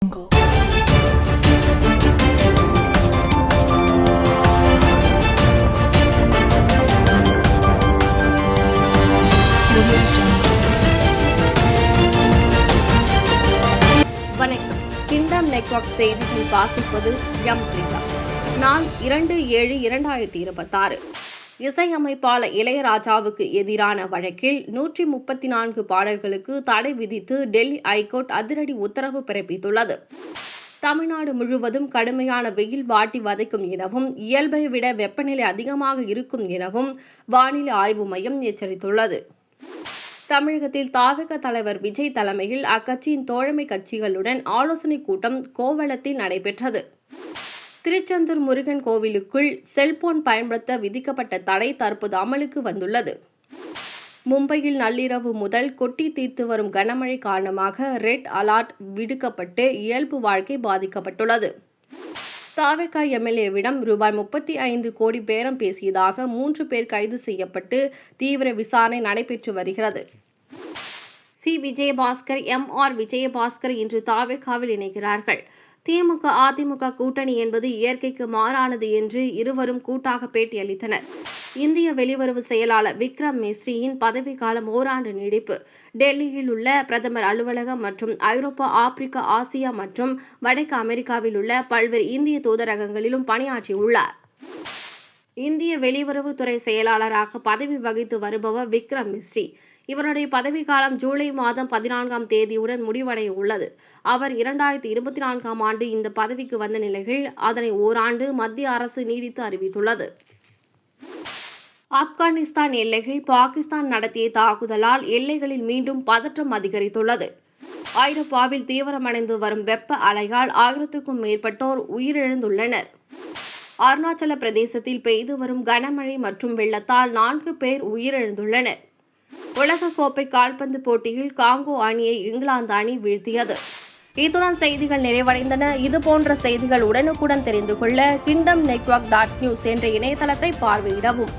வணக்கம். Kingdom network செய்திகள் வாசிப்பது எம் பிரியா. நாள் 2/7/2026. இசையமைப்பாளர் இளையராஜாவுக்கு எதிரான வழக்கில் 134 பாடல்களுக்கு தடை விதித்து டெல்லி ஐகோர்ட் அதிரடி உத்தரவு பிறப்பித்துள்ளது. தமிழ்நாடு முழுவதும் கடுமையான வெயில் வாட்டி வதைக்கும் எனவும் இயல்பை விட வெப்பநிலை அதிகமாக இருக்கும் எனவும் வானிலை ஆய்வு மையம் எச்சரித்துள்ளது. தமிழகத்தில் தவிக தலைவர் விஜய் தலைமையில் அக்கட்சியின் தோழமை கட்சிகளுடன் ஆலோசனைக் கூட்டம் கோவளத்தில் நடைபெற்றது. திருச்செந்தூர் முருகன் கோவிலுக்குள் செல்போன் பயன்படுத்த விதிக்கப்பட்ட தடை தற்போது அமலுக்கு வந்துள்ளது. மும்பையில் நள்ளிரவு முதல் கொட்டி தீர்த்து வரும் கனமழை காரணமாக ரெட் அலர்ட் விடுக்கப்பட்டு இயல்பு வாழ்க்கை பாதிக்கப்பட்டுள்ளது. தவிக எம்எல்ஏவிடம் ₹35 கோடி பேரம் பேசியதாக 3 பேர் கைது செய்யப்பட்டு தீவிர விசாரணை நடைபெற்று வருகிறது. விஜயபாஸ்கர், விஜயபாஸ்கர் இன்று தவிகவில் இணைகிறார்கள். திமுக, அதிமுக கூட்டணி என்பது இயற்கைக்கு மாறானது என்று இருவரும் கூட்டாக பேட்டியளித்தனர். இந்திய வெளியுறவு செயலாளர் விக்ரம் மிஸ்ரியின் பதவிக்காலம் ஓராண்டு நீடிப்பு. டெல்லியில் உள்ள பிரதமர் அலுவலகம் மற்றும் ஐரோப்பா, ஆப்பிரிக்கா, ஆசியா மற்றும் வடக்கு அமெரிக்காவில் உள்ள பல்வேறு இந்திய தூதரகங்களிலும் பணியாற்றியுள்ளார். இந்திய வெளியுறவுத்துறை செயலாளராக பதவி வகித்து வருபவர் விக்ரம் மிஸ்ரி. இவருடைய பதவிக்காலம் ஜூலை மாதம் 14ஆம் தேதியுடன் முடிவடைய உள்ளது. அவர் 2024ஆம் ஆண்டு இந்த பதவிக்கு வந்த நிலையில் அதனை ஓராண்டு மத்திய அரசு நீடித்து அறிவித்துள்ளது. ஆப்கானிஸ்தான் எல்லையில் பாகிஸ்தான் நடத்திய தாக்குதலால் எல்லைகளில் மீண்டும் பதற்றம் அதிகரித்துள்ளது. ஐரோப்பாவில் தீவிரமடைந்து வரும் வெப்ப அலையால் 1000க்கும் மேற்பட்டோர் உயிரிழந்துள்ளனர். அருணாச்சல பிரதேசத்தில் பெய்து வரும் கனமழை மற்றும் வெள்ளத்தால் 4 பேர் உயிரிழந்துள்ளனர். உலகக்கோப்பை கால்பந்து போட்டியில் காங்கோ அணியை இங்கிலாந்து அணி வீழ்த்தியது. இத்துடன் செய்திகள் நிறைவடைந்தன. இதுபோன்ற செய்திகள் உடனுக்குடன் தெரிந்து கொள்ள kingdomnetwork.news என்ற இணையதளத்தை பார்வையிடவும்.